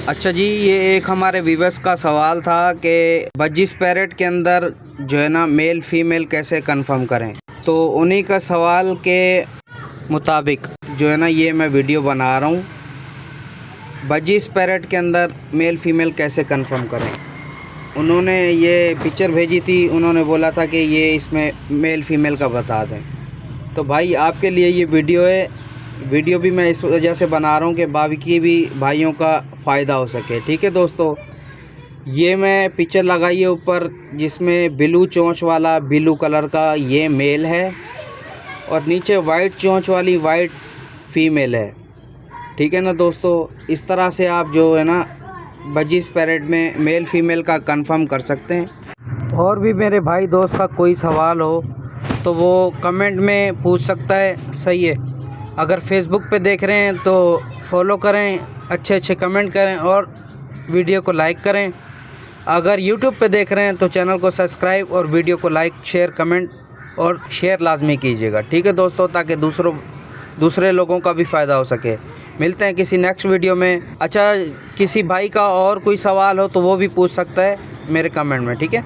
अच्छा जी, ये एक हमारे व्यूअर्स का सवाल था कि बजीज पैरेट के अंदर जो है ना मेल फीमेल कैसे कंफर्म करें। तो उन्हीं का सवाल के मुताबिक जो है ना ये मैं वीडियो बना रहा हूँ, बजीज पैरेट के अंदर मेल फीमेल कैसे कंफर्म करें। उन्होंने ये पिक्चर भेजी थी, उन्होंने बोला था कि ये इसमें मेल फीमेल का बता दें। तो भाई आपके लिए ये वीडियो है। वीडियो भी मैं इस वजह से बना रहा हूँ कि बाकी भी भाइयों का फ़ायदा हो सके। ठीक है दोस्तों, ये मैं पिक्चर लगाई है ऊपर, जिसमें ब्लू चोंच वाला ब्लू कलर का ये मेल है और नीचे वाइट चोंच वाली वाइट फीमेल है। ठीक है ना दोस्तों, इस तरह से आप जो है ना बजीज पैरेट में मेल फीमेल का कंफर्म कर सकते हैं। और भी मेरे भाई दोस्त का कोई सवाल हो तो वो कमेंट में पूछ सकता है, सही है। अगर फेसबुक पे देख रहे हैं तो फॉलो करें, अच्छे अच्छे कमेंट करें और वीडियो को लाइक करें। अगर यूट्यूब पे देख रहे हैं तो चैनल को सब्सक्राइब और वीडियो को लाइक शेयर कमेंट और शेयर लाजमी कीजिएगा। ठीक है दोस्तों, ताकि दूसरे लोगों का भी फ़ायदा हो सके। मिलते हैं किसी नेक्स्ट वीडियो में। अच्छा, किसी भाई का और कोई सवाल हो तो वो भी पूछ सकता है मेरे कमेंट में। ठीक है।